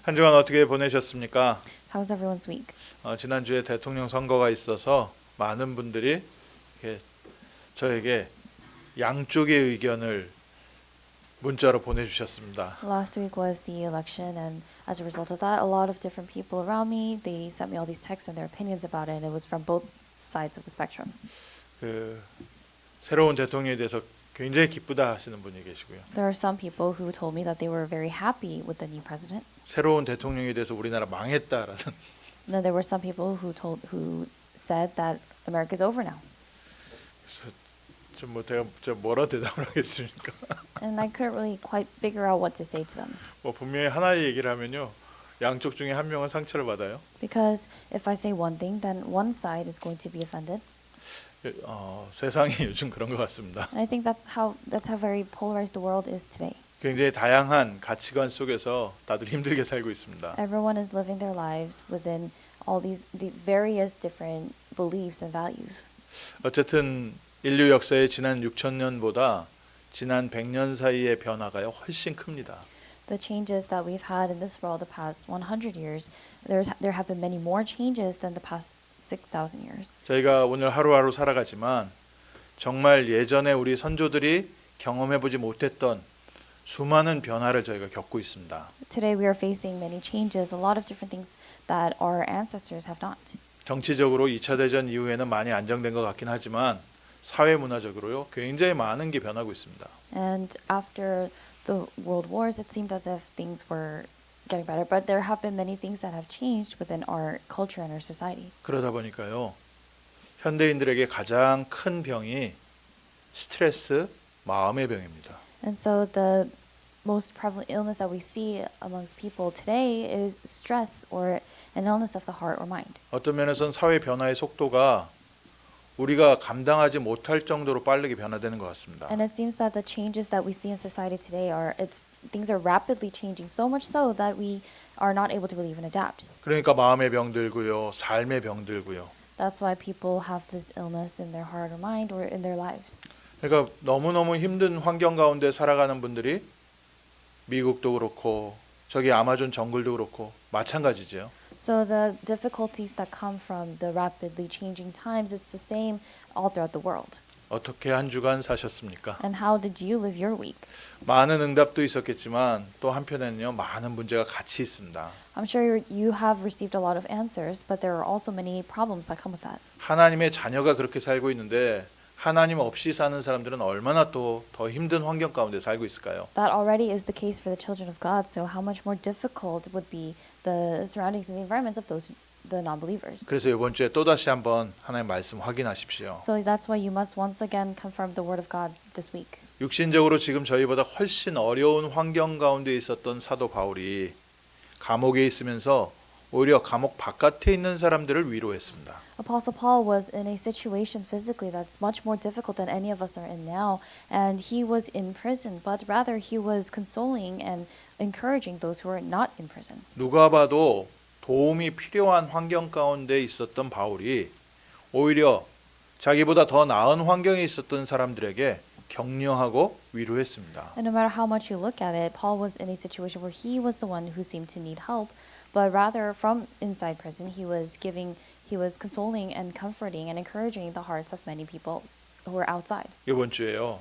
한 주간 어떻게 보내셨습니까? How's everyone's week? 지난주에 대통령 선거가 있어서 많은 분들이 이렇게 저에게 양쪽의 의견을 문자로 보내주셨습니다. Last week was the election, and as a result of that, a lot of different people around me, they sent me all these texts and their opinions about it, and it was from both sides of the spectrum. 그 새로운 대통령에 대해서 굉장히 기쁘다 하시는 분이 계시고요. There are some people who told me that they were very happy with the new president. 새로운 대통령에 대해서 우리나라 망했다라는. And then there were some people who said that America is over now. 그래서 제가 뭐라 대답을 하겠습니까? And I couldn't really quite figure out what to say to them. 분명히 하나의 얘기를 하면요, 양쪽 중에 한 명은 상처를 받아요. Because if I say one thing, then one side is going to be offended. 세상이 요즘 그런 것 같습니다. And I think that's how very polarized the world is today. 굉장히 다양한 가치관 속에서 다들 힘들게 살고 있습니다. Everyone is living their lives within all the various different beliefs and values. 어쨌든 인류 역사의 지난 6,000년보다 지난 100년 사이의 변화가 훨씬 큽니다. The changes that we've had in this world the past 100 years, there have been many more changes than the past 6,000 years. 저희가 오늘 하루하루 살아가지만 정말 예전에 우리 선조들이 경험해보지 못했던 수많은 변화를 저희가 겪고 있습니다. Today we are facing many changes, a lot of different things that our ancestors have not. 정치적으로 2차 대전 이후에는 많이 안정된 것 같긴 하지만 사회 문화적으로요, 굉장히 많은 게 변하고 있습니다. And after the world wars, it seemed as if things were getting better, but there have been many things that have changed within our culture and our society. 그러다 보니까요, 현대인들에게 가장 큰 병이 스트레스, 마음의 병입니다. And so the most prevalent illness that we see amongst people today is stress or an illness of the heart or mind. 어떤 면에서는 사회 변화의 속도가 우리가 감당하지 못할 정도로 빠르게 변화되는 것 같습니다. And it seems that the changes that we see in society today things are rapidly changing so much so that we are not able to really even adapt. 그러니까 마음의 병 들고요, 삶의 병 들고요. That's why people have this illness in their heart or mind or in their lives. 그러니까 너무너무 힘든 환경 가운데 살아가는 분들이 미국도 그렇고 저기 아마존 정글도 그렇고 마찬가지죠. So the difficulties that come from the rapidly changing times, it's the same all throughout the world. 어떻게 한 주간 사셨습니까? And how did you live your week? 많은 응답도 있었겠지만 또 한편에는요, 많은 문제가 같이 있습니다. I'm sure you have received a lot of answers, but there are also many problems that come with that. 하나님의 자녀가 그렇게 살고 있는데 하나님 없이 사는 사람들은 얼마나 또 더 힘든 환경 가운데 살고 있을까요? That already is the case for the children of God, so how much more difficult would be the surroundings and the environments of the non-believers. 그래서 이번 주에 또 다시 한번 하나님 말씀 확인하십시오. So that's why you must once again confirm the word of God this week. 육신적으로 지금 저희보다 훨씬 어려운 환경 가운데 있었던 사도 바울이 감옥에 있으면서 오히려 감옥 바깥에 있는 사람들을 위로했습니다. Apostle Paul was in a situation physically that's much more difficult than any of us are in now, and he was in prison, but rather he was consoling and encouraging those who are not in prison. 누가 봐도 도움이 필요한 환경 가운데 있었던 바울이 오히려 자기보다 더 나은 환경에 있었던 사람들에게 격려하고 위로했습니다. And no matter how much you look at it, Paul was in a situation where he was the one who seemed to need help, but rather from inside prison, he was consoling and comforting and encouraging the hearts of many people who were outside. 이번 주에요,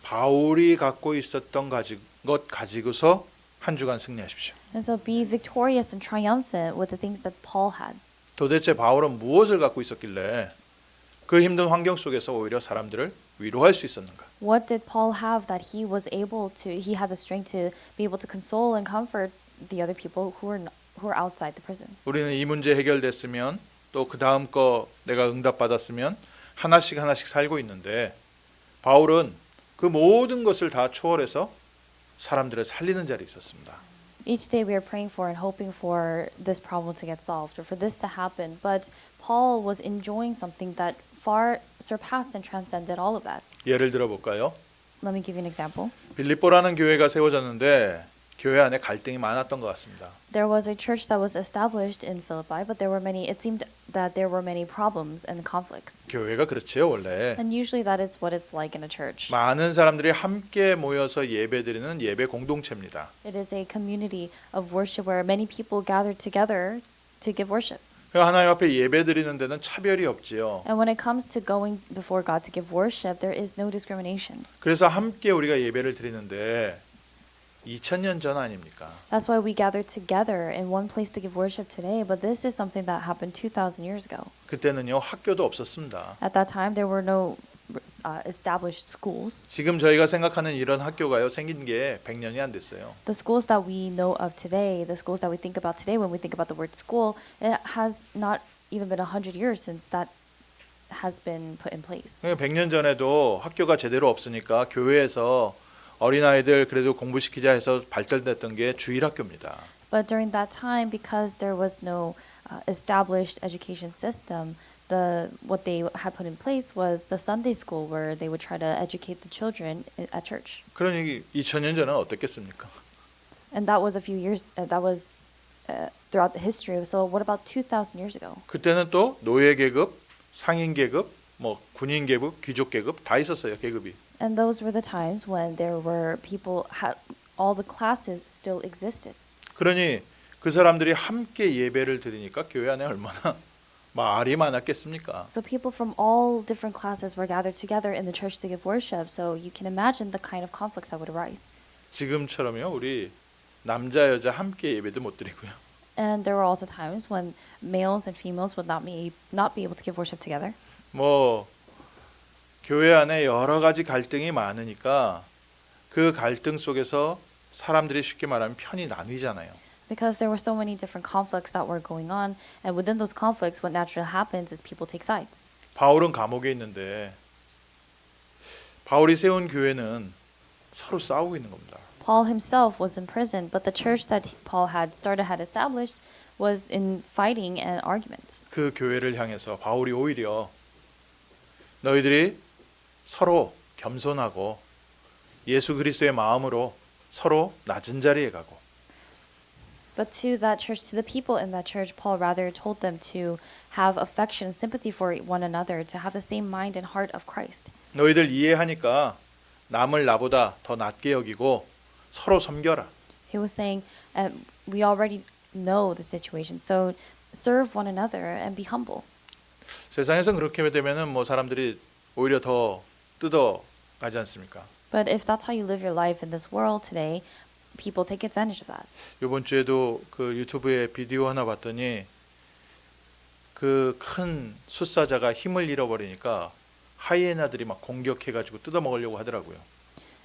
바울이 갖고 있었던 것 가지고서 한 주간 승리하십시오. And so be victorious and triumphant with the things that Paul had. 도대체 바울은 무엇을 갖고 있었길래 그 힘든 환경 속에서 오히려 사람들을 위로할 수 있었는가? What did Paul have that he had the strength to be able to console and comfort the other people who were outside the prison? 우리는 이 문제 해결됐으면 또 그 다음 거 내가 응답받았으면 하나씩 살고 있는데 바울은 그 모든 것을 다 초월해서 사람들을 살리는 자리에 있었습니다. Each day we are praying for and hoping for this problem to get solved or for this to happen, but Paul was enjoying something that far surpassed and transcended all of that. 예를 들어 볼까요? Let me give you an example. 빌립보라는 교회가 세워졌는데 교회 안에 갈등이 많았던 것 같습니다. There was a church that was established in Philippi, but there were many. It seemed that there were many problems and conflicts, 교회가 그렇지요, 원래. and usually that is what it's like in a church. 많은 사람들이 함께 모여서 예배드리는 예배 공동체입니다. It is a community of worship where many people gather together to give worship. 하나님 앞에 예배드리는 데는 차별이 없지요. And when it comes to going before God to give worship, there is no discrimination. 그래서 함께 우리가 예배를 드리는데 2000년 전 아닙니까? That's why we gather together in one place to give worship today, but this is something that happened 2,000 years ago. 그때는요 학교도 없었습니다. At that time, there were no established schools. 지금 저희가 생각하는 이런 학교가요 생긴 게 100년이 안 됐어요. The schools that we know of today, the schools that we think about today when we think about the word school, it has not even been 100 years since that has been put in place. 100년 전에도 학교가 제대로 없으니까 교회에서 어린아이들 그래도 공부시키자 해서 발달됐던 게 주일학교입니다. But during that time, because there was no established education system, what they had put in place was the Sunday school, where they would try to educate the children at church. 그러니 2000년 전은 어땠겠습니까? And that was a few years. That was throughout the history. So what about 2,000 years ago? 그때는 또 노예 계급, 상인 계급, 뭐 군인 계급, 귀족 계급 다 있었어요 계급이. And those were the times when there were people. All the classes still existed. 그러니 그 사람들이 함께 예배를 드리니까 교회 안에 얼마나 말이 많았겠습니까? So people from all different classes were gathered together in the church to give worship. So you can imagine the kind of conflicts that would arise. 지금처럼요 우리 남자 여자 함께 예배도 못 드리고요. And there were also times when males and females would not be able to give worship together. 뭐 교회 안에 여러 가지 갈등이 많으니까 그 갈등 속에서 사람들이 쉽게 말하면 편이 나뉘잖아요. Because there were so many different conflicts that were going on, and within those conflicts, what naturally happens is people take sides. 바울은 감옥에 있는데 바울이 세운 교회는 서로 싸우고 있는 겁니다. Paul himself was in prison, but the church that Paul had established was in fighting and arguments. 그 교회를 향해서 바울이 오히려 너희들이 서로 겸손하고 예수 그리스도의 마음으로 서로 낮은 자리에 가고 But to that church, to the people in that church, Paul rather told them to have affection and sympathy for one another, to have the same mind and heart of Christ. 너희들 이해하니까 남을 나보다 더 낮게 여기고 서로 섬겨라. He was saying, we already know the situation, so serve one another and be humble. 세상에서 그렇게 되면은 뭐 사람들이 오히려 더 뜯어 가지 않습니까? But if that's how you live your life in this world today, people take advantage of that. 이번 주에도 그 유튜브에 비디오 하나 봤더니 그 큰 숫사자가 힘을 잃어버리니까 하이에나들이 막 공격해가지고 뜯어 먹으려고 하더라고요.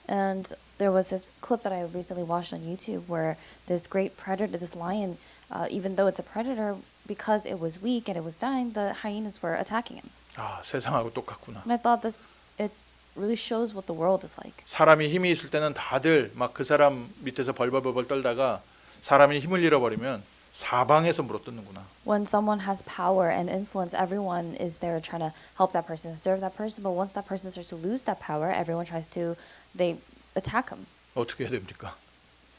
And there was this clip that I recently watched on YouTube where this great predator, this lion, even though it's a predator, because it was weak and it was dying, the hyenas were attacking him. 아, 세상하고 똑같구나. And I thought it really shows what the world is like. 사람이 힘이 있을 때는 다들 막 그 사람 밑에서 벌벌벌 떨다가 사람이 힘을 잃어버리면 사방에서 물어뜯는구나. When someone has power and influence, everyone is there trying to help that person, serve that person. But once that person starts to lose that power, everyone they attack him. 어떻게 해야 됩니까?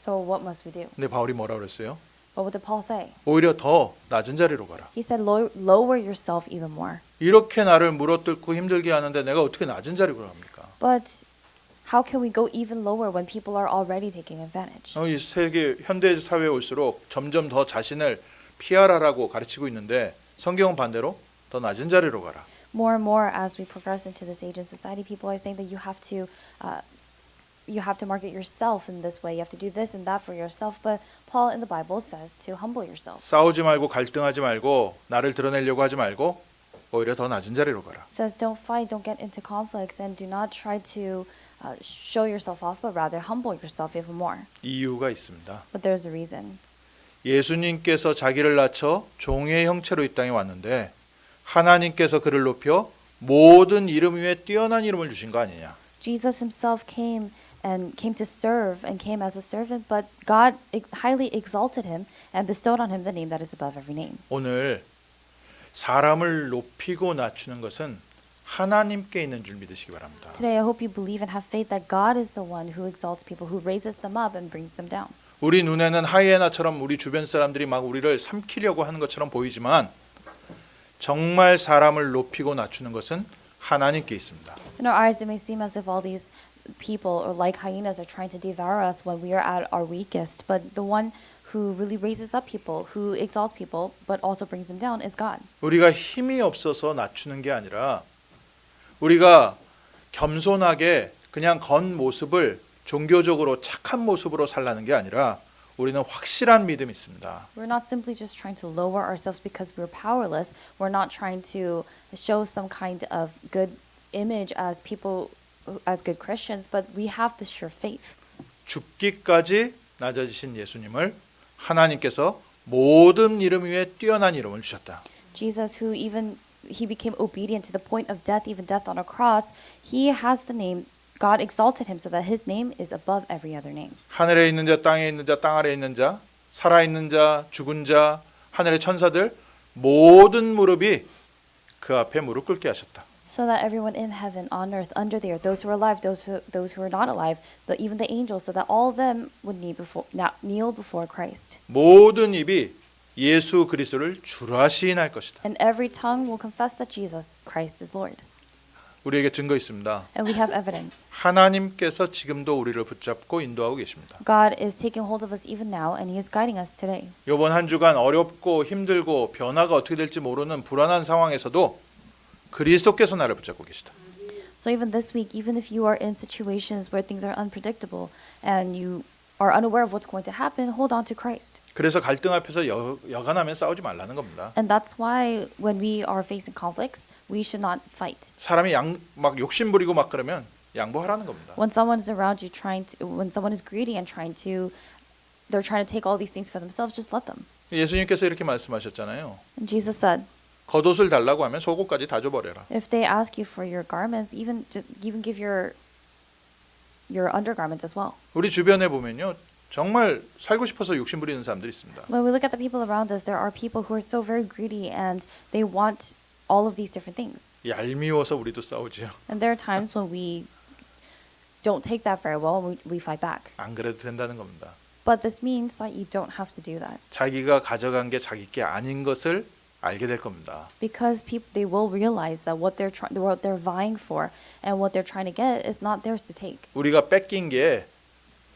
So what must we do? 근데 바울이 뭐라 그랬어요? What did Paul say? 오히려 더 낮은 자리로 가라. He said, lower yourself even more. 이렇게 나를 물어뜯고 힘들게 하는데 내가 어떻게 낮은 자리로 갑니까? But how can we go even lower when people are already taking advantage? 이 세계 현대 사회에 올수록 점점 더 자신을 피하라라고 가르치고 있는데 성경은 반대로 더 낮은 자리로 가라. More and more as we progress into this age in society, people are saying that you have to market yourself in this way. You have to do this and that for yourself. But Paul in the Bible says to humble yourself. 싸우지 말고 갈등하지 말고 나를 드러내려고 하지 말고 오히려 더 낮은 자리로 가라. Says don't fight, don't get into conflicts, and do not try to show yourself off, but rather humble yourself even more. 이유가 있습니다. But there's a reason. 예수님께서 자기를 낮춰 종의 형체로 이 땅에 왔는데 하나님께서 그를 높여 모든 이름 위에 뛰어난 이름을 주신 거 아니냐. Jesus himself came to serve and came as a servant, but God highly exalted him and bestowed on him the name that is above every name. 오늘 사람을 높이고 낮추는 것은 하나님께 있는 줄 믿으시기 바랍니다. Today I hope you believe and have faith that God is the one who exalts people, who raises them up and brings them down. 우리 눈에는 하이에나처럼 우리 주변 사람들이 막 우리를 삼키려고 하는 것처럼 보이지만 정말 사람을 높이고 낮추는 것은 하나님께 있습니다. In our eyes, it may seem as if all these people, or like hyenas, are trying to devour us when we are at our weakest. But the one who really raises up people, who exalts people, but also brings them down, is God. 우리가 힘이 없어서 낮추는 게 아니라 우리가 겸손하게 그냥 건 모습을 종교적으로 착한 모습으로 살라는 게 아니라 우리는 확실한 믿음이 있습니다. We're not simply just trying to lower ourselves because we're powerless. We're not trying to show some kind of good image as people, as good Christians, but we have this sure faith. 죽기까지 낮아지신 예수님을 하나님께서 모든 이름 위에 뛰어난 이름을 주셨다. Jesus, who even he became obedient to the point of death, even death on a cross, he has the name. God exalted him so that his name is above every other name. 하늘에 있는 자, 땅에 있는 자, 땅 아래에 있는 자, 살아 있는 자, 죽은 자, 하늘의 천사들 모든 무릎이 그 앞에 무릎 꿇게 하셨다. So that everyone in heaven, on earth, under the earth, those who are alive, those who are not alive, even the angels, so that all of them would kneel before Christ. 모든 입이 예수 그리스도를 주라 시인할 것이다. And every tongue will confess that Jesus Christ is Lord. 우리에게 증거 있습니다. And we have evidence. 하나님께서 지금도 우리를 붙잡고 인도하고 계십니다. God is taking hold of us even now, and He is guiding us today. 이번 한 주간 어렵고 힘들고 변화가 어떻게 될지 모르는 불안한 상황에서도 그리스도께서 나를 붙잡고 계시다. So even this week, even if you are in situations where things are unpredictable and you are unaware of what's going to happen, hold on to Christ. 그래서 갈등 앞에서 여간하면 싸우지 말라는 겁니다. And that's why when we are facing conflicts, we should not fight. 사람이 막 욕심 부리고 막 그러면 양보하라는 겁니다. When someone is around you when someone is greedy and they're trying to take all these things for themselves, just let them. 예수님께서 이렇게 말씀하셨잖아요. And Jesus said, 겉옷을 달라고 하면 속옷까지 다 줘버려라. if they ask you for your garments, even give your undergarments as well. 우리 주변에 보면요, 정말 살고 싶어서 욕심 부리는 사람들이 있습니다. When we look at the people around us, there are people who are so very greedy and they want all of these different things. 얄미워서 우리도 싸우지요. And there are times when we don't take that very well and we fight back. 안 그래도 된다는 겁니다. But this means that you don't have to do that. 자기가 가져간 게 자기 게 아닌 것을 알게 될 겁니다. Because they will realize that what they're vying for and what they're trying to get is not theirs to take. 우리가 뺏긴 게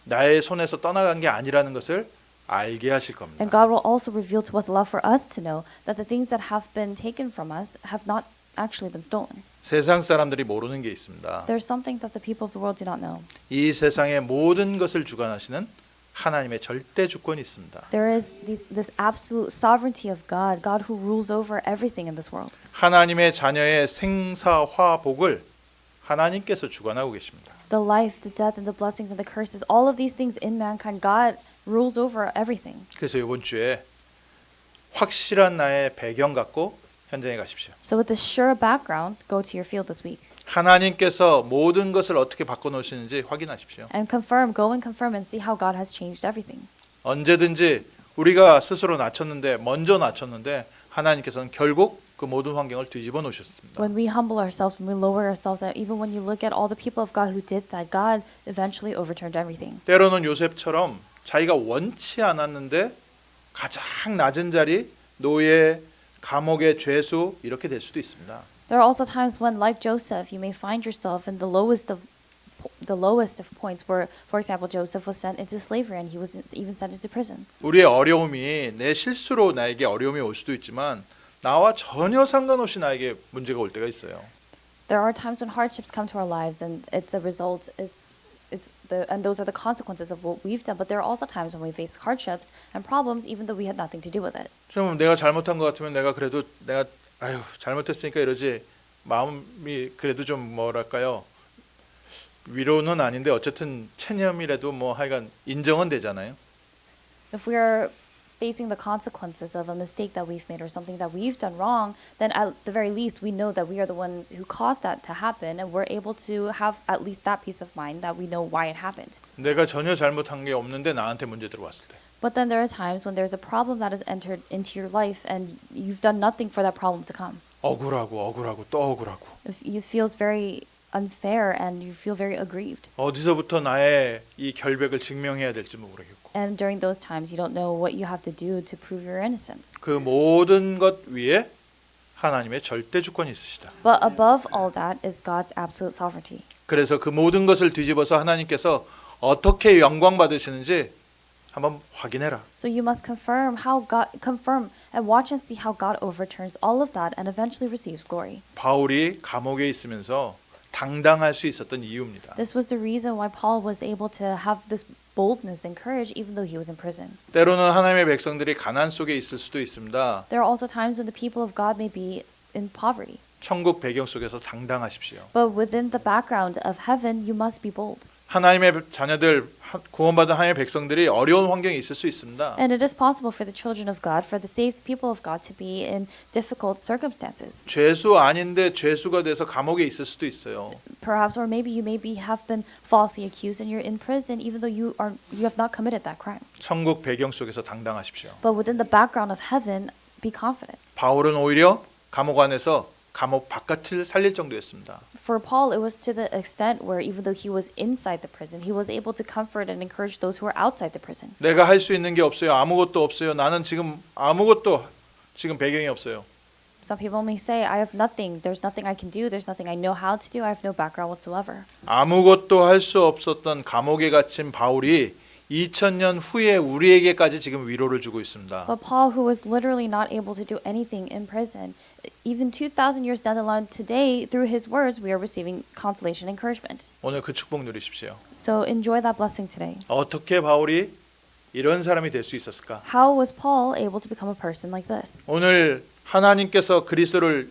나의 손에서 떠나간 게 아니라는 것을 알게 하실 겁니다. And God will also reveal to us, allow for us to know that the things that have been taken from us have not actually been stolen. 세상 사람들이 모르는 게 있습니다. There's something that the people of the world do not know. 이 세상의 모든 것을 주관하시는 하나님의 절대 주권이 있습니다. There is this absolute sovereignty of God, God who rules over everything in this world. 하나님의 자녀의 생사화복을 하나님께서 주관하고 계십니다. The life, the death, and the blessings and the curses, all of these things in mankind, God rules over everything. 그래서 이번 주에 확실한 나의 배경 갖고 현장에 가십시오. So with this sure background, go to your field this week. 하나님께서 모든 것을 어떻게 바꿔놓으시는지 확인하십시오. And go and confirm and see how God has changed everything. 언제든지 우리가 스스로 먼저 낮췄는데 하나님께서는 결국 그 모든 환경을 뒤집어 놓으셨습니다. When we humble ourselves, when we lower ourselves, and even when you look at all the people of God who did that, God eventually overturned everything. 때로는 요셉처럼 자기가 원치 않았는데 가장 낮은 자리, 노예, 감옥의 죄수 이렇게 될 수도 있습니다. There are also times when, like Joseph, you may find yourself in the lowest of points where, for example, Joseph was sent into slavery and he was even sent into prison. 우리의 어려움이 내 실수로 나에게 어려움이 올 수도 있지만 나와 전혀 상관없이 나에게 문제가 올 때가 있어요. There are times when hardships come to our lives and it's a result. And those are the consequences of what we've done. But there are also times when we face hardships and problems, even though we had nothing to do with it. 좀 내가 잘못한 것 같으면 내가 잘못했으니까 이러지 마음이 그래도 좀 뭐랄까요 위로는 아닌데 어쨌든 체념이라도 뭐 하여간 인정은 되잖아요. If we are facing the consequences of a mistake that we've made or something that we've done wrong, then at the very least we know that we are the ones who caused that to happen, and we're able to have at least that peace of mind that we know why it happened. 내가 전혀 잘못한 게 없는데 나한테 문제 들어왔을 때. But then there are times when there's a problem that has entered into your life and you've done nothing for that problem to come. 억울하고 또 억울하고. It feels very unfair and you feel very aggrieved. 어디서부터 나의 이 결백을 증명해야 될지 모르겠고 And during those times, you don't know what you have to do to prove your innocence. 그 모든 것 위에 하나님의 절대 주권이 있으시다. But above all that is God's absolute sovereignty. 그래서 그 모든 것을 뒤집어서 하나님께서 어떻게 영광 받으시는지 한번 확인해라. So you must confirm and watch and see how God overturns all of that and eventually receives glory. 바울이 감옥에 있으면서 당당할 수 있었던 이유입니다. This was the reason why Paul was able to have this boldness and courage even though he was in prison. 때로는 하나님의 백성들이 가난 속에 있을 수도 있습니다. There are also times when the people of God may be in poverty. 천국 배경 속에서 당당하십시오. But within the background of heaven, you must be bold. 하나님의 자녀들, 구원받은 하나님의 백성들이 어려운 환경에 있을 수 있습니다. And it is possible for the children of God, for the saved people of God to be in difficult circumstances. 죄수 아닌데 죄수가 돼서 감옥에 있을 수도 있어요. Perhaps, or maybe you have been falsely accused and you're in prison even though you have not committed that crime. 천국 배경 속에서 당당하십시오. But within the background of heaven, be confident. 바울은 오히려 감옥 안에서 감옥 바깥을 살릴 정도였습니다. For Paul, it was to the extent where even though he was inside the prison, he was able to comfort and encourage those who were outside the prison. 내가 할 수 있는 게 없어요. 아무것도 없어요. 나는 지금 아무것도 지금 배경이 없어요. Some people may say, I have nothing. There's nothing I can do. There's nothing I know how to do. I have no background whatsoever. 아무것도 할 수 없었던 감옥에 갇힌 바울이 2000년 후에 우리에게까지 지금 위로를 주고 있습니다. But Paul, who was literally not able to do anything in prison, even 2,000 years down the line today, through his words, we are receiving consolation and encouragement. 오늘 그 축복 누리십시오. So enjoy that blessing today. 어떻게 바울이 이런 사람이 될 수 있었을까? How was Paul able to become a person like this? 오늘 하나님께서 그리스도를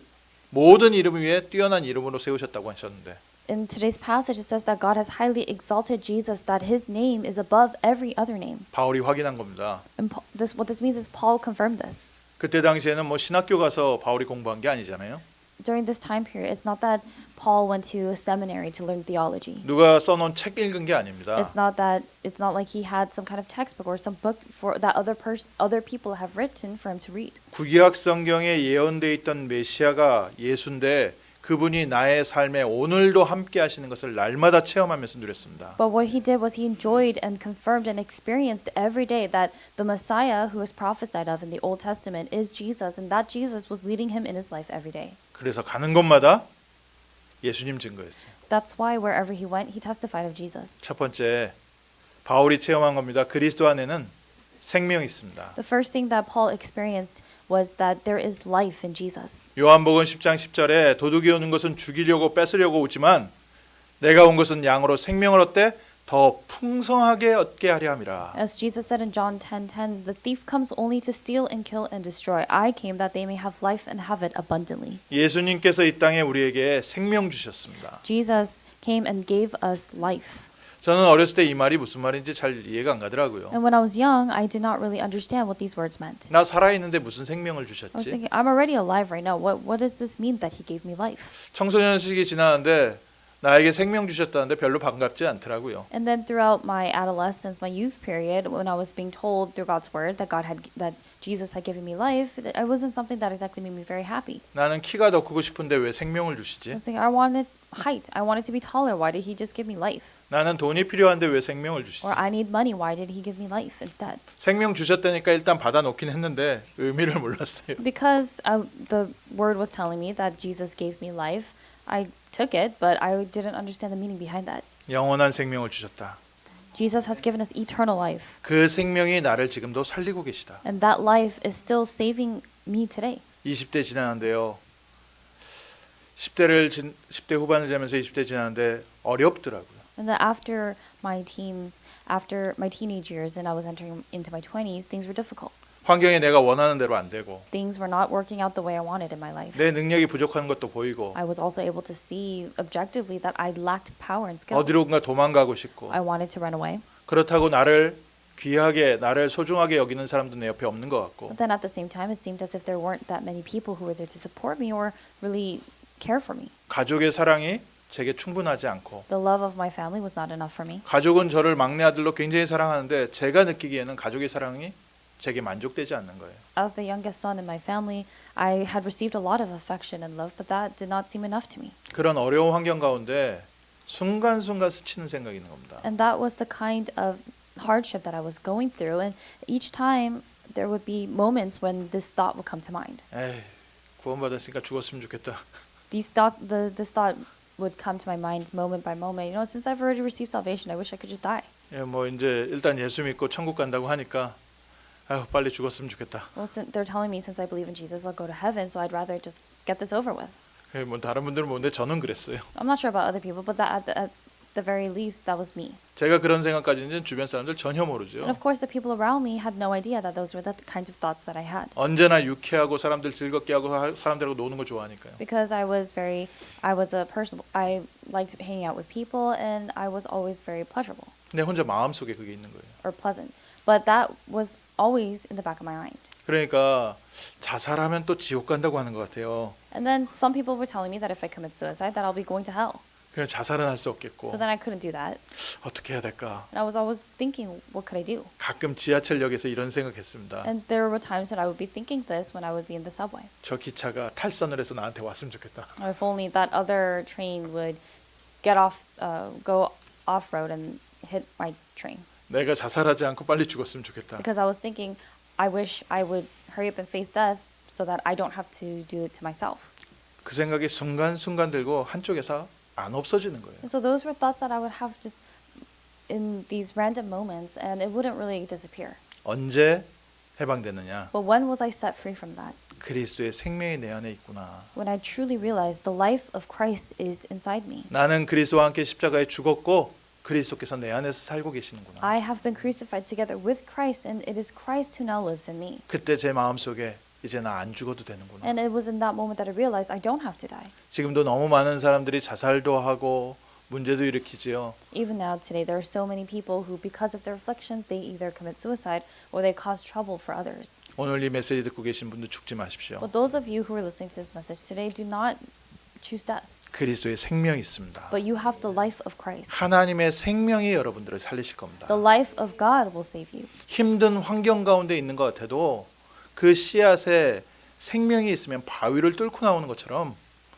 모든 이름 위에 뛰어난 이름으로 세우셨다고 하셨는데 In today's passage, it says that God has highly exalted Jesus, that his name is above every other name. 바울이 확인한 겁니다. And what this means is Paul confirmed this. 그때 당시에는 뭐 신학교 가서 바울이 공부한 게 아니잖아요. During this time period, it's not that Paul went to a seminary to learn theology. 누가 써놓은 책 읽은 게 아닙니다. It's not like he had some kind of textbook or some book for that other people have written for him to read. 구약 성경에 예언돼 있던 메시아가 예수인데 그분이 나의 삶에 오늘도 함께 하시는 것을 날마다 체험하면서 누렸습니다. But what he did was he enjoyed and confirmed and experienced every day that the Messiah who was prophesied of in the Old Testament is Jesus, and that Jesus was leading him in his life every day. 그래서 가는 곳마다 예수님 증거였어요. That's why wherever he went, he testified of Jesus. 첫 번째, 바울이 체험한 겁니다. 그리스도 안에는 생명이 있습니다. The first thing that Paul experienced was that there is life in Jesus. 요한복음 10장 10절에 도둑이 오는 것은 죽이려고 뺏으려고 오지만 내가 온 것은 양으로 생명을 얻되 더 풍성하게 얻게 하려 함이라. As Jesus said in John 10:10, the thief comes only to steal and kill and destroy. I came that they may have life and have it abundantly. 예수님께서 이 땅에 우리에게 생명 주셨습니다. Jesus came and gave us life. 저는 어렸을 때 이 말이 무슨 말인지 잘 이해가 안 가더라고요. And when I was young, I did not really understand what these words meant. 나 살아있는데 무슨 생명을 I was 주셨지? thinking, I'm already alive right now. What does this mean that he gave me life? 청소년 시기 지나는데 나에게 생명 주셨다는데 별로 반갑지 않더라고요. And then throughout my adolescence, my youth period, when I was being told through God's word that Jesus had given me life, it wasn't something that exactly made me very happy. 나는 키가 더 크고 싶은데 왜 생명을 I 주시지? was thinking, I wanted height. I wanted to be taller. Why did he just give me life? 나는 돈이 필요한데 왜 생명을 주시지? Or I need money. Why did he give me life instead? 생명 주셨다니까 일단 받아 놓긴 했는데 의미를 몰랐어요. Because the word was telling me that Jesus gave me life, I took it, but I didn't understand the meaning behind that. 영원한 생명을 주셨다. Jesus has given us eternal life, 그 생명이 나를 지금도 살리고 계시다. and that life is still saving me today. 20대 지나는데요. 10대 후반을 지나면서 20대 지나는데 어렵더라고요. And that after my teenage years, and I was entering into my 20s, things were difficult. 환경이 내가 원하는 대로 안 되고 Things were not working out the way I wanted in my life. 내 능력이 부족한 것도 보이고 I was also able to see objectively that I lacked power and skill. 어디론가 도망가고 싶고 I wanted to run away. 그렇다고 나를 귀하게 나를 소중하게 여기는 사람도 내 옆에 없는 것 같고 But then at the same time, it seemed as if there weren't that many people who were there to support me or really care for me. 가족의 사랑이 제게 충분하지 않고 The love of my family was not enough for me. 가족은 저를 막내 아들로 굉장히 사랑하는데 제가 느끼기에는 가족의 사랑이 제게 만족되지 않는 거예요. As the youngest son in my family, I had received a lot of affection and love, but that did not seem enough to me. 그런 어려운 환경 가운데 순간순간 스치는 생각이 있는 겁니다. And that was the kind of hardship that I was going through. And each time there would be moments when this thought would come to mind. 에이, 구원받았으니까 죽었으면 좋겠다. This thought would come to my mind moment by moment. You know, since I've already received salvation, I wish I could just die. 예, 뭐 이제 일단 예수 믿고 천국 간다고 하니까 아유, 빨리 죽었으면 좋겠다. Well, they're telling me since I believe in Jesus, I'll go to heaven, so I'd rather just get this over with. 예, 뭐 다른 분들은 모르는데 저는 그랬어요. I'm not sure about other people, but that at the very least, that was me. 제가 그런 생각까지는 주변 사람들 전혀 모르죠. And of course, the people around me had no idea that those were the kinds of thoughts that I had. 언제나 유쾌하고 사람들 즐겁게 하고 사람들하고 노는 거 좋아하니까요. Because I was a person, I liked hanging out with people, and I was always very pleasurable 근데 혼자 마음속에 그게 있는 거예요. or pleasant. But that was always in the back of my mind. 그러니까 자살하면 또 지옥 간다고 하는 것 같아요. And then some people were telling me that if I commit suicide, that I'll be going to hell. 그냥 자살은 할 수 없겠고 So then I couldn't do that. 어떻게 해야 될까? And I was always thinking, what could I do? 가끔 지하철역에서 이런 생각했습니다. And there were times that I would be thinking this when I would be in the subway. 저 기차가 탈선을 해서 나한테 왔으면 좋겠다. Or if only that other train would go off road and hit my train. 내가 자살하지 않고 빨리 죽었으면 좋겠다. Because I was thinking, I wish I would hurry up and face death so that I don't have to do it to myself. 그 생각이 순간순간 들고 한쪽에서 안 없어지는 거예요. And so those were thoughts that I would have just in these random moments, and it wouldn't really disappear. 언제 해방되느냐? But when was I set free from that? 그리스도의 생명이 내 안에 있구나. When I truly realized the life of Christ is inside me. 나는 그리스도와 함께 십자가에 죽었고 그리스도께서 내 안에서 살고 계시는구나. I have been crucified together with Christ, and it is Christ who now lives in me. 그때 제 마음속에 이제 나 안 죽어도 되는구나. And it was in that moment that I realized I don't have to die. 지금도 너무 많은 사람들이 자살도 하고 문제도 일으키지요. Even now today, there are so many people who, because of their afflictions, they either commit suicide or they cause trouble for others. 오늘 이 메시지 듣고 계신 분들 죽지 마십시오. But those of you who are listening to this message today, do not choose death. 그리스도의 생명이 있습니다. But you have the life of Christ. 하나님의 생명이 여러분들을 살리실 겁니다. The life of God will save you. 힘든 환경 가운데 있는 것 같아도 그 씨앗에 생명이 있으면 바위를 뚫고 나오는 것처럼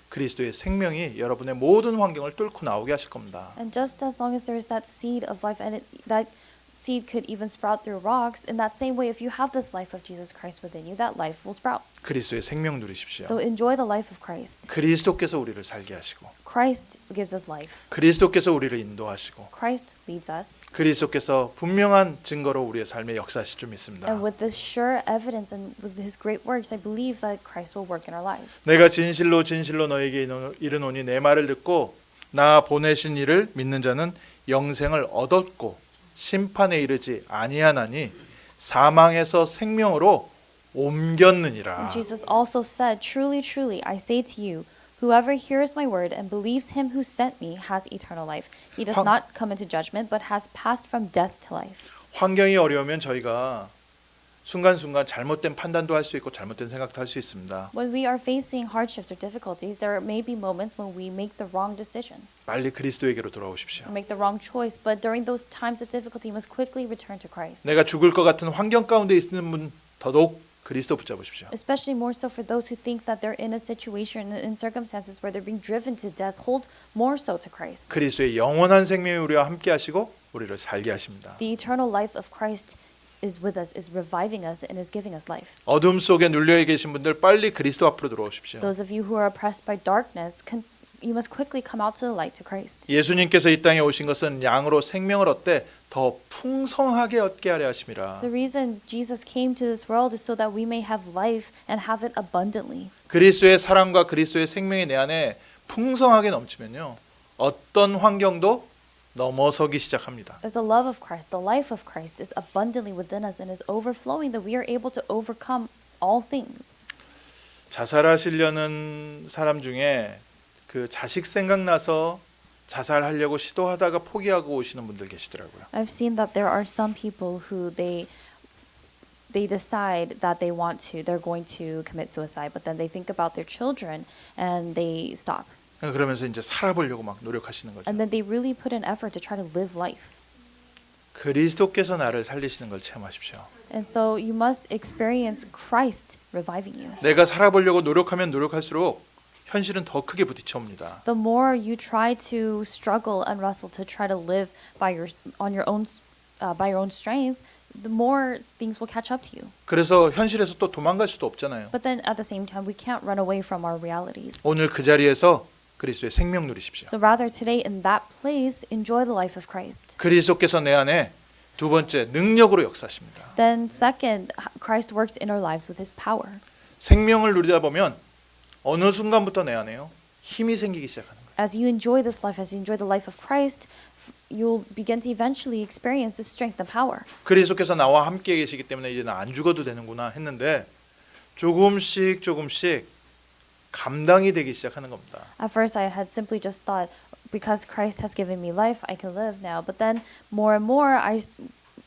그리스도의 생명이 여러분의 모든 환경을 뚫고 나오게 하실 겁니다. And just as long as there is that seed of life, and that seed could even sprout through rocks, in that same way, if you have this life of Jesus Christ within you, that life will sprout. 그리스도의 생명 누리십시오. So enjoy the life of Christ. 그리스도께서 우리를 살게 하시고 Christ gives us life. 그리스도께서 우리를 인도하시고 Christ leads us. 그리스도께서 분명한 증거로 우리의 삶에 역사하실 줄 믿습니다. And with this sure evidence and with His great works, I believe that Christ will work in our lives. 내가 진실로 진실로 너에게 이르노니 내 말을 듣고 나 보내신 이를 믿는 자는 영생을 얻었고 심판에 이르지 아니하나니 사망에서 생명으로 옮겼느니라. And Jesus also said, "Truly, truly, I say to you, whoever hears my word and believes Him who sent me has eternal life. He does not come into judgment, but has passed from death to life." 환경이 어려우면 저희가 순간순간 잘못된 판단도 할 수 있고 잘못된 생각도 할 수 있습니다. When we are facing hardships or difficulties, there may be moments when we make the wrong decision 빨리 그리스도에게로 돌아오십시오. or make the wrong choice. But during those times of difficulty, you must quickly return to Christ. 내가 죽을 것 같은 환경 가운데 있는 분 더더욱 그리스도 붙잡으십시오. Especially more so for those who think that they're in a situation, in circumstances where they're being driven to death, hold more so to Christ. 그리스도의 영원한 생명이 우리와 함께 하시고 우리를 살게 하십니다. The eternal life of Christ is with us, is reviving us, and is giving us life. 어둠 속에 눌려 계신 분들 빨리 그리스도 앞으로 들어오십시오. Those of you who are oppressed by darkness, you must quickly come out to the light to Christ. 예수님께서 이 땅에 오신 것은 양으로 생명을 얻되 더 풍성하게 얻게 하려 하심이라. The reason Jesus came to this world is so that we may have life and have it abundantly. 그리스도의 사랑과 그리스도의 생명이 내 안에 풍성하게 넘치면요, 어떤 환경도 넘어서기 시작합니다. If the love of Christ, the life of Christ is abundantly within us and is overflowing, that we are able to overcome all things. 자살하시려는 사람 중에 그 자식 생각나서 자살하려고 시도하다가 포기하고 오시는 분들 계시더라고요. I've seen that there are some people who they decide that they're going to commit suicide, but then they think about their children and they stop. 그러면서 이제 살아보려고 막 노력하시는 거죠. And then they really put an effort to try to live life. 그리스도께서 나를 살리시는 걸 체험하십시오. And so you must experience Christ reviving you. 내가 살아보려고 노력하면 노력할수록 현실은 더 크게 부딪혀옵니다. The more you try to struggle and wrestle to try to live by your own strength, the more things will catch up to you. 그래서 현실에서 또 도망갈 수도 없잖아요. But then at the same time, we can't run away from our realities. 오늘 그 자리에서 그리스도의 생명 누리십시오. So rather today in that place, enjoy the life of Christ. 그리스도께서 내 안에 두 번째 능력으로 역사하십니다. Then second, Christ works in our lives with His power. 생명을 누리다 보면 어느 순간부터 내 안에요 힘이 생기기 시작하는 거예요. As you enjoy this life, as you enjoy the life of Christ, you'll begin to eventually experience the strength and power. 그리스도께서 나와 함께 계시기 때문에 이제 나 안 죽어도 되는구나 했는데 조금씩 감당이 되기 시작하는 겁니다. At first, I had simply just thought, because Christ has given me life, I can live now. But then more and more, I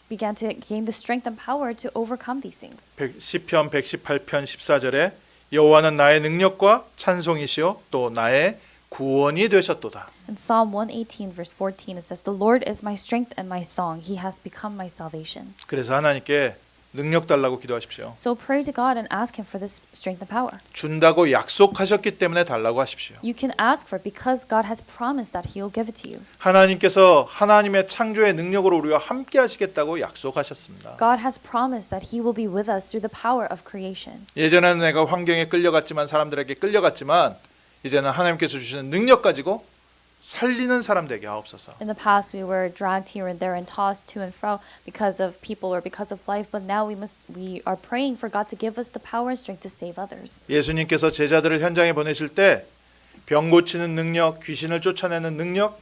began to gain the strength and power to overcome these things. 시편 118편 14절에 여호와는 나의 능력과 찬송이시요 또 나의 구원이 되셨도다. In Psalm 118, verse 14, it says, "The Lord is my strength and my song. He has become my salvation." 그래서 하나님께 능력 달라고 기도하십시오. So pray to God and ask Him for this strength and power. 준다고 약속하셨기 때문에 달라고 하십시오. You can ask for it because God has promised that He will give it to you. 하나님께서 하나님의 창조의 능력으로 우리와 함께 하시겠다고 약속하셨습니다. God has promised that He will be with us through the power of creation. 예전에는 내가 환경에 끌려갔지만 사람들에게 끌려갔지만 이제는 하나님께서 주시는 능력 가지고 살리는 사람 되게 하옵소서. In the past, we were dragged here and there and tossed to and fro because of people or because of life. But now we are praying for God to give us the power and strength to save others. 예수님께서 제자들을 현장에 보내실 때 병 고치는 능력, 귀신을 쫓아내는 능력,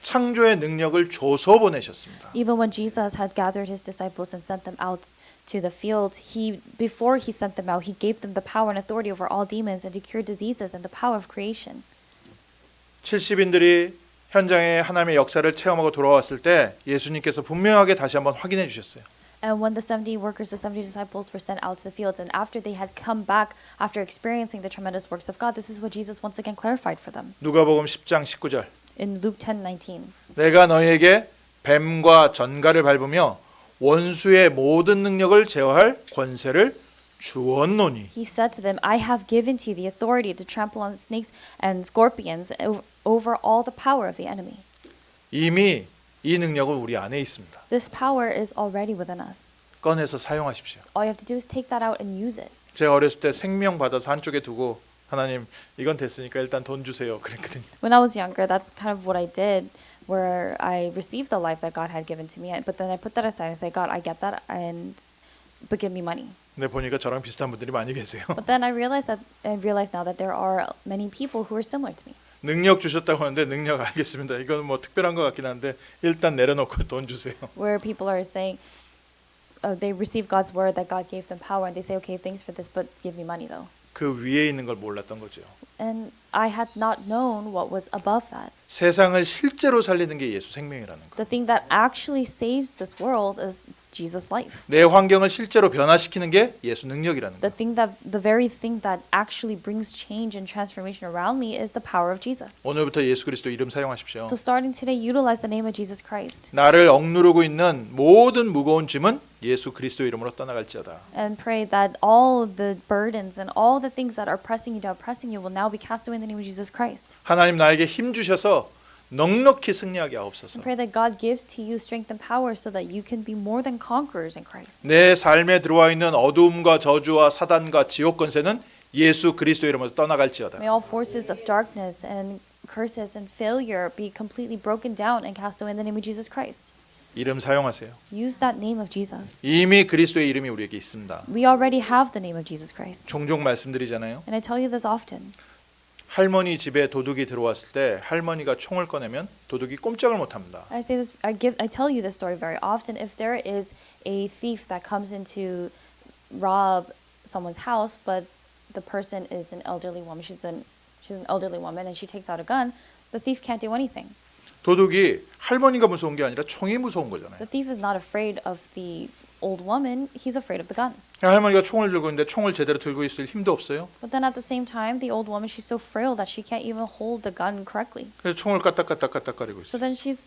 창조의 능력을 줘서 보내셨습니다. Even when Jesus had gathered His disciples and sent them out to the field, before He sent them out, He gave them the power and authority over all demons and to cure diseases and the power of creation. 70인들이 현장에 하나님의 역사를 체험하고 돌아왔을 때 예수님께서 분명하게 다시 한번 확인해 주셨어요. And when the 70 workers, the 70 disciples were sent out to the fields, and after they had come back, after experiencing the tremendous works of God, this is what Jesus once again clarified for them. 누가복음 10장 19절. In Luke 10:19. 내가 너희에게 뱀과 전갈을 밟으며 원수의 모든 능력을 제어할 권세를 주었노니. He said to them, I have given to you the authority to trample on snakes and scorpions over all the power of the enemy. 이미 이 능력은 우리 안에 있습니다. This power is already within us. 꺼내서 사용하십시오. All you have to do is take that out and use it. 제가 어렸을 때 생명 받아서 한쪽에 두고 하나님 이건 됐으니까 일단 돈 주세요 그랬거든요. When I was younger, that's kind of what I did, where I received the life that God had given to me, but then I put that aside and say, God, I get that, but give me money. 근데 보니까 저랑 비슷한 분들이 많이 계세요. But then I realize now that there are many people who are similar to me. 능력 주셨다고 하는데 능력 알겠습니다. 이건 뭐 특별한 것 같긴 한데 일단 내려놓고 돈 주세요. Where people are saying, they receive God's word that God gave them power, and they say, okay, thanks for this, but give me money though. 그 위에 있는 걸 몰랐던 거죠. And I had not known what was above that. 세상을 실제로 살리는 게 예수 생명이라는 거. The thing that actually saves this world is Jesus' life. 내 환경을 실제로 변화시키는 게 예수 능력이라는 거. The very thing that actually brings change and transformation around me is the power of Jesus. 오늘부터 예수 그리스도 이름 사용하십시오. So starting today, utilize the name of Jesus Christ. 나를 억누르고 있는 모든 무거운 짐은 예수 그리스도 이름으로 떠나갈지어다. And pray that all the burdens and all the things that are pressing you down, pressing you, will now be cast away in the name of Jesus Christ. 하나님 나에게 힘 주셔서 넉넉히 승리하게 하옵소서. And pray that God gives to you strength and power so that you can be more than conquerors in Christ. 내 삶에 들어와 있는 어두움과 저주와 사단과 지옥 권세는 예수 그리스도 이름으로 떠나갈지어다. May all forces of darkness and curses and failure be completely broken down and cast away in the name of Jesus Christ. 이름 사용하세요. Use that name of Jesus. 이미 그리스도의 이름이 우리에게 있습니다. We already have the name of Jesus Christ. 종종 말씀드리잖아요. And I tell you this often. 할머니 집에 도둑이 들어왔을 때 할머니가 총을 꺼내면 도둑이 꼼짝을 못 합니다. I tell you this story very often. If there is a thief that comes in to rob someone's house, but the person is an elderly woman, she's an elderly woman, and she takes out a gun, the thief can't do anything. 도둑이 할머니가 무서운 게 아니라 총이 무서운 거잖아요. The thief is not afraid of the old woman, he's afraid of the gun. 할머니가 총을 들고 있는데 총을 제대로 들고 있을 힘도 없어요. But then at the same time, the old woman, she's so frail that she can't even hold the gun correctly. 그래서 총을 까딱까딱까딱거리고 So 있어요. then she's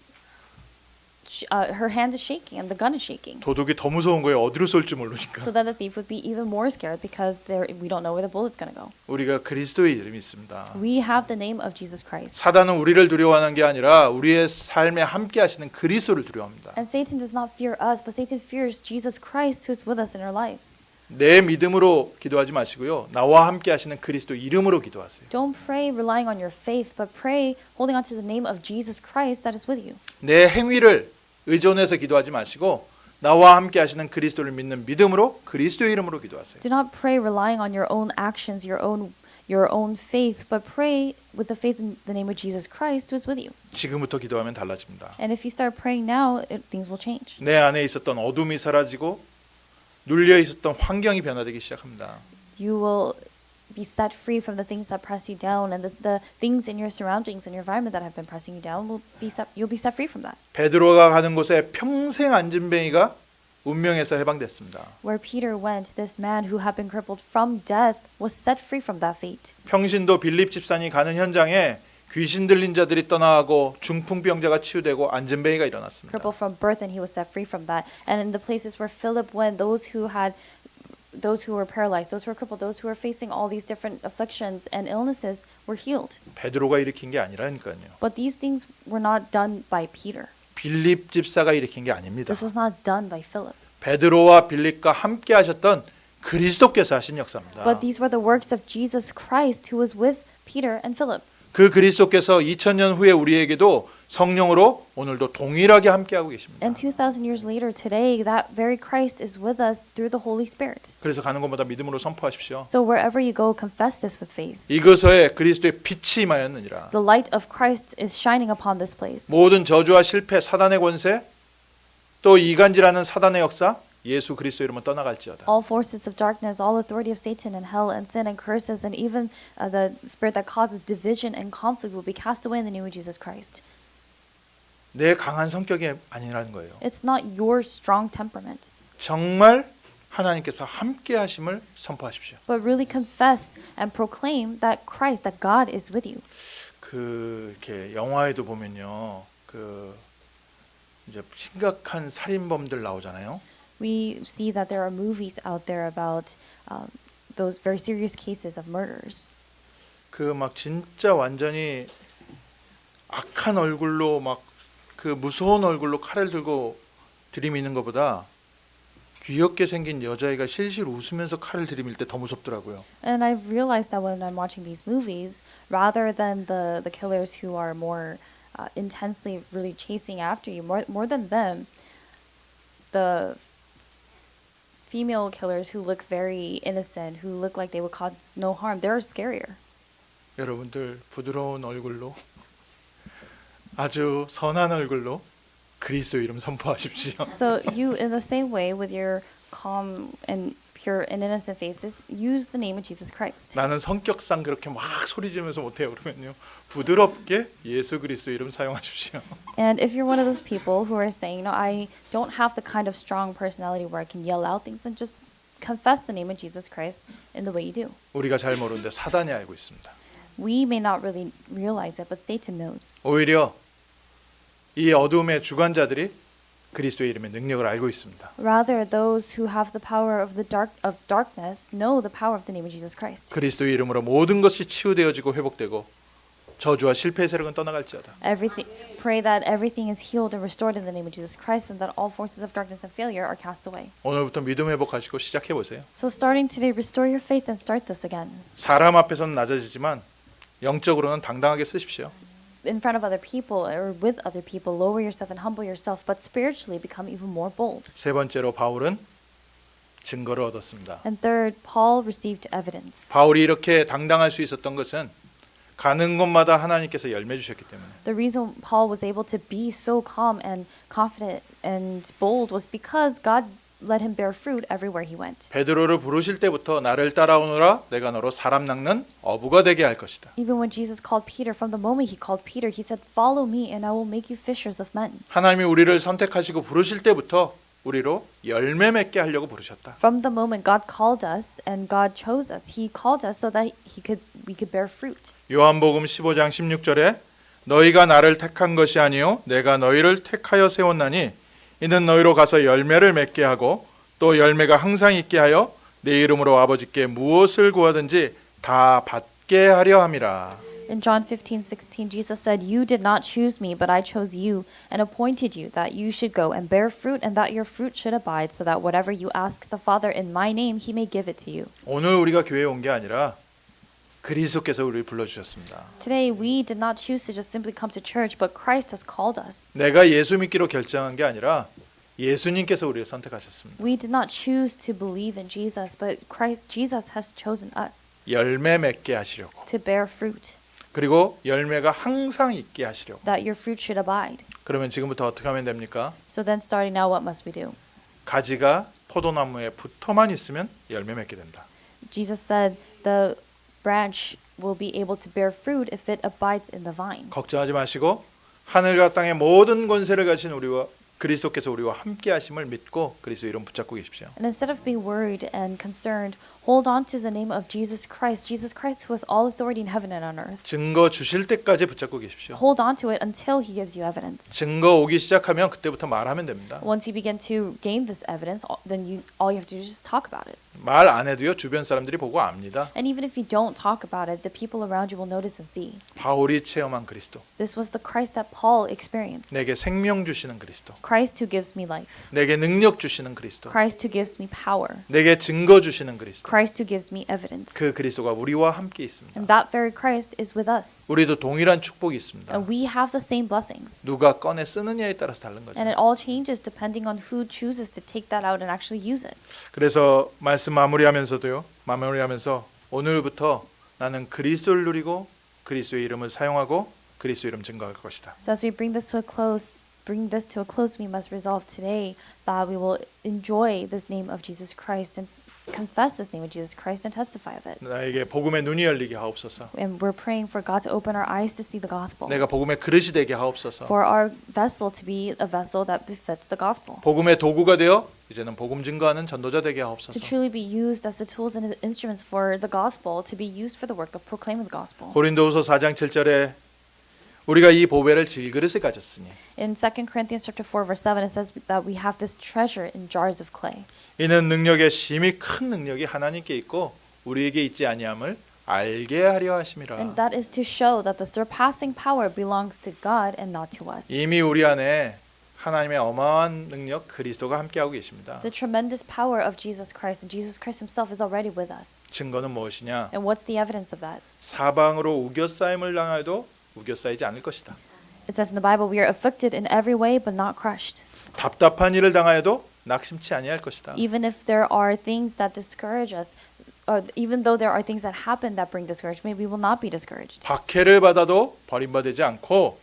her hand is shaking and the gun is shaking. 도둑이 더 무서운 거예요. 어디로 쏠지 모르니까. So that the thief would be even more scared because we don't know where the bullet's going to go. 우리가 그리스도의 이름이 있습니다. We have the name of Jesus Christ. 사단은 우리를 두려워하는 게 아니라 우리의 삶에 함께 하시는 그리스도를 두려워합니다. And Satan does not fear us, but Satan fears Jesus Christ who is with us in our lives. 내 믿음으로 기도하지 마시고요. 나와 함께 하시는 그리스도 이름으로 기도하세요. Don't pray relying on your faith, but pray holding on to the name of Jesus Christ that is with you. 내 행위를 의존해서 기도하지 마시고 나와 함께 하시는 그리스도를 믿는 믿음으로 그리스도의 이름으로 기도하세요. Do not pray relying on your own actions, your own faith, but pray with the faith in the name of Jesus Christ who is with you. 지금부터 기도하면 달라집니다. And if you start praying now, things will change. 내 안에 있었던 어둠이 사라지고 눌려 있었던 환경이 변화되기 시작합니다. You will be set free from the things that press you down, and the things in your surroundings and your environment that have been pressing you down you'll be set free from that. 베드로가 가는 곳에 평생 안진뱅이가 운명에서 해방됐습니다. Where Peter went, this man who had been crippled from death was set free from that fate. 평신도 빌립 집사님 가는 현장에 귀신 들린 자들이 떠나가고 중풍병자가 치유되고 안진뱅이가 일어났습니다. Crippled from birth, and he was set free from that. And in the places where Philip went, those who were paralyzed, those who were crippled, those who were facing all these different afflictions and illnesses were healed. 베드로가 일으킨 게 아니라니까요. But these things were not done by Peter. 빌립 집사가 일으킨 게 아닙니다. This was not done by Philip. 베드로와 빌립과 함께 하셨던 그리스도께서 하신 역사입니다. But these were the works of Jesus Christ who was with Peter and Philip. 그 그리스도께서 2000년 후에 우리에게도 성령으로 오늘도 동일하게 함께하고 계십니다. And 2,000 years later today, that very Christ is with us through the Holy Spirit. 그래서 가는 곳마다 믿음으로 선포하십시오. So wherever you go, confess this with faith. 이것에 그리스도의 빛이 임하였느니라. The light of Christ is shining upon this place. 모든 저주와 실패, 사단의 권세, 또 이간질하는 사단의 역사, 예수 그리스도 이름은 떠나갈지어다. All forces of darkness, all authority of Satan and hell and sin and curses, and even the spirit that causes division and conflict will be cast away in the name of Jesus Christ. 내 강한 성격이 아니라는 거예요. It's not your strong temperament, 정말 하나님께서 함께 하심을 선포하십시오. but really confess and proclaim that Christ, that God is with you. 이렇게 영화에도 보면요. 이제 심각한 살인범들 나오잖아요. We see that there are movies out there about those very serious cases of murders. 막 진짜 완전히 악한 얼굴로 막 무서운 얼굴로 칼을 들고 들이미는 것보다 귀엽게 생긴 여자애가 실실 웃으면서 칼을 들이밀 때 더 무섭더라고요. And I've realized that when I'm watching these movies, rather than the killers who are more intensely really chasing after you, more than them, the female killers who look very innocent, who look like they would cause no harm, they're scarier. 여러분들 부드러운 얼굴로 아주 선한 얼굴로 그리스도 이름 선포하십시오. So you, in the same way, with your calm and pure and innocent faces, use the name of Jesus Christ. 나는 성격상 그렇게 막 소리 지르면서 못해요. 그러면요. 부드럽게 예수 그리스도 이름 사용하십시오. And if you're one of those people who are saying, no, I don't have the kind of strong personality where I can yell out things, then just confess the name of Jesus Christ in the way you do. 우리가 잘 모르는데 사단이 알고 있습니다. We may not really realize it, but Satan knows. 오히려 이 어둠의 주관자들이 그리스도의 이름의 능력을 알고 있습니다. Rather, those who have the power of darkness know the power of the name of Jesus Christ. 그리스도의 이름으로 모든 것이 치유되어지고 회복되고 저주와 실패의 세력은 떠나갈지어다. Pray that everything is healed and restored in the name of Jesus Christ, and that all forces of darkness and failure are cast away. 오늘부터 믿음 회복하시고 시작해 보세요. So starting today, restore your faith and start this again. 사람 앞에서는 낮아지지만 영적으로는 당당하게 쓰십시오. In front of other people or with other people, lower yourself and humble yourself, but spiritually become even more bold. 세 번째로 바울은 증거를 얻었습니다. And third, Paul received evidence. 바울이 이렇게 당당할 수 있었던 것은 가는 곳마다 하나님께서 열매 주셨기 때문에. The reason Paul was able to be so calm and confident and bold was because God let him bear fruit everywhere he went. 베드로를 부르실 때부터 나를 따라오너라 내가 너로 사람 낚는 어부가 되게 할 것이다. Even when Jesus called Peter, from the moment he called Peter, he said, "Follow me and I will make you fishers of men." 하나님이 우리를 선택하시고 부르실 때부터 우리로 열매 맺게 하려고 부르셨다. From the moment God called us and God chose us, he called us so that we could bear fruit. 요한복음 15장 16절에 너희가 나를 택한 것이 아니요 내가 너희를 택하여 세웠나니 이는 너희로 가서 열매를 맺게 하고 또 열매가 항상 있게 하여 내 이름으로 아버지께 무엇을 구하든지 다 받게 하려 함이라. In John 15:16, Jesus said, "You did not choose me, but I chose you and appointed you that you should go and bear fruit and that your fruit should abide, so that whatever you ask the Father in my name, he may give it to you." 오늘 우리가 교회에 온 게 아니라 그리스도께서 우리를 불러주셨습니다. Today, we did not choose to just simply come to church, but Christ has called us. 내가 예수 믿기로 결정한 게 아니라 예수님께서 우리를 선택하셨습니다. We did not choose to believe in Jesus, but Jesus has chosen us 열매 맺게 하시려고. to bear fruit, 그리고 열매가 항상 있게 하시려고. that your fruit should abide. 그러면 지금부터 어떻게 하면 됩니까? So then, starting now, what must we do? 가지가 포도나무에 붙어만 있으면 열매 맺게 된다. Jesus said, "The branch will be able to bear fruit if it abides in the vine." 걱정하지 마시고 하늘과 땅의 모든 권세를 가진 우리와 그리스도께서 우리와 함께 하심을 믿고 그리스도 이름 붙잡고 계십시오. And instead of being worried and concerned, hold on to the name of Jesus Christ who has all authority in heaven and on earth. 증거 주실 때까지 붙잡고 계십시오. Hold on to it until he gives you evidence. 증거 오기 시작하면 그때부터 말하면 됩니다. Once you begin to gain this evidence, then all you have to do is just talk about it. 말 안 해도요 주변 사람들이 보고 압니다. And even if you don't talk about it, the people around you will notice and see. 바울이 체험한 그리스도, This was the Christ that Paul experienced. 내게 생명 주시는 그리스도, Christ who gives me life. 내게 능력 주시는 그리스도, Christ who gives me power. 내게 증거 주시는 그리스도. Christ who gives me evidence. 그 그리스도가 우리와 함께 있습니다. And that very Christ is with us. 우리도 동일한 축복이 있습니다. And we have the same blessings. 누가 꺼내 쓰느냐에 따라서 다른 거죠. And it all changes depending on who chooses to take that out and actually use it. 그래서 말씀 마무리하면서 오늘부터 나는 그리스도를 누리고 그리스도의 이름을 사용하고 그리스도 이름 증거할 것이다. So as we bring this to a close, we must resolve today that we will enjoy this name of Jesus Christ and confess this name of Jesus Christ and testify of it. 나에게 복음의 눈이 열리게 하옵소서. And we're praying for God to open our eyes to see the gospel. 내가 복음의 그릇이 되게 하옵소서. For our vessel to be a vessel that befits the gospel. 복음의 도구가 되어 이제는 복음 증거하는 전도자 되게 To 하옵소서. truly be used as the tools and instruments for the gospel, to be used for the work of proclaiming the gospel. 고린도후서 4장 7절에 우리가 이 보배를 질그릇에 가졌으니 In 2 Corinthians chapter 4 verse 7 it says that we have this treasure in jars of clay. 이는 능력의 심히 큰 능력이 하나님께 있고 우리에게 있지 아니함을 알게 하려 하심이라. And that is to show that the surpassing power belongs to God and not to us. 이미 우리 안에 하나님의 어마어마한 능력 그리스도가 함께하고 계십니다. The tremendous power of Jesus Christ and Jesus Christ himself is already with us. 증거는 무엇이냐? And what's the evidence of that? 사방으로 우겨싸임을 당해도 우겨싸이지 않을 것이다. It says in the Bible, we are afflicted in every way but not crushed. 답답한 일을 당하여도 낙심치 아니할 것이다. Even if there are things that discourage us, even though there are things that happen that bring discouragement, we will not be discouraged. 박해를 받아도 버림받지 않고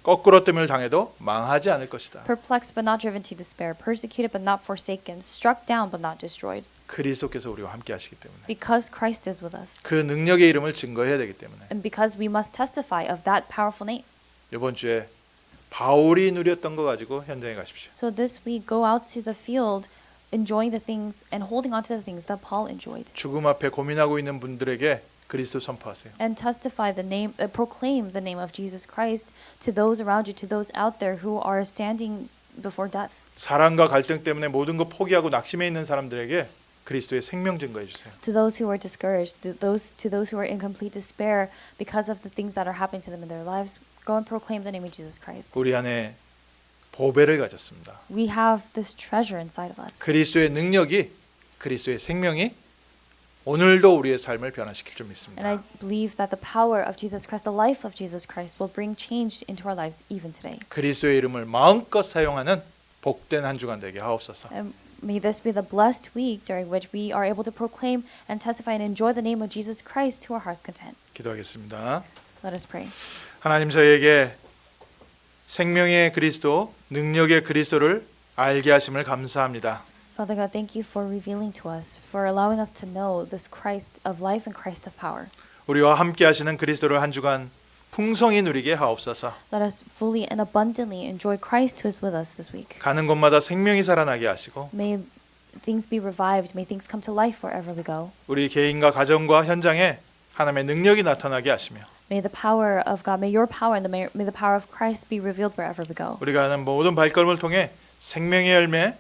거꾸로 뜸을 당해도 망하지 않을 것이다. Perplexed but not driven to despair, persecuted but not forsaken, struck down but not destroyed. 그리스도께서 우리와 함께 하시기 때문에 Because Christ is with us. 그 능력의 이름을 증거해야 되기 때문에 And because we must testify of that powerful name. 이번 주에 바울이 누렸던 거 가지고 현장에 가십시오. So this week, go out to the field, enjoying the things and holding on to the things that Paul enjoyed. 죽음 앞에 고민하고 있는 분들에게 그리스도 선포하세요. And testify the name, proclaim the name of Jesus Christ to those around you, to those out there who are standing before death. 사랑과 갈등 때문에 모든 거 포기하고 낙심해 있는 사람들에게 그리스도의 생명 증거해 주세요. To those who are discouraged, to those who are in complete despair because of the things that are happening to them in their lives, go and proclaim the name of Jesus Christ. 우리 안에 보배를 가졌습니다. We have this treasure inside of us. 그리스도의 능력이 그리스도의 생명이 오늘도 우리의 삶을 변화시킬 줄 And 믿습니다. I believe that the power of Jesus Christ, the life of Jesus Christ, will bring change into our lives even today. 그리스도의 이름을 마음껏 사용하는 복된 한 주간 되게 하옵소서. And may this be the blessed week during which we are able to proclaim and testify and enjoy the name of Jesus Christ to our heart's content. 기도하겠습니다. Let us pray. 하나님 저희에게 생명의 그리스도, 능력의 그리스도를 알게 하심을 감사합니다. Father God, thank you for revealing to us, for allowing us to know this Christ of life and Christ of power. 우리와 함께 하시는 그리스도를 한 주간 풍성히 누리게 하옵소서. Let us fully and abundantly enjoy Christ who is with us this week. 가는 곳마다 생명이 살아나게 하시고 May things be revived, may things come to life wherever we go. 우리 개인과 가정과 현장에 하나님의 능력이 나타나게 하시며 May the power of God, may your power and may the power of Christ be revealed wherever we go. 우리가 하는 모든 발걸음을 통해 생명의 열매,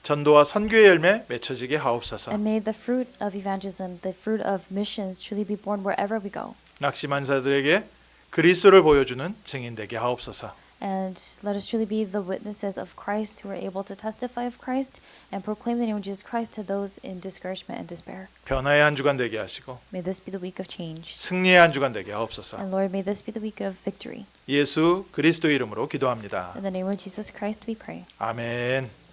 전도와 선교의 열매 맺혀지게 하옵소서. And may the fruit of evangelism, the fruit of missions truly be born wherever we go. 낙심한 자들에게 그리스도를 보여주는 증인 되게 하옵소서. And let us truly be the witnesses of Christ who are able to testify of Christ and proclaim the name of Jesus Christ to those in discouragement and despair. 변화의 한 주간 되게 하시고 May this be the week of change. 승리의 한 주간 되게 하옵소서. And Lord, may this be the week of victory. 예수 그리스도 이름으로 기도합니다. In the name of Jesus Christ we pray. 아멘.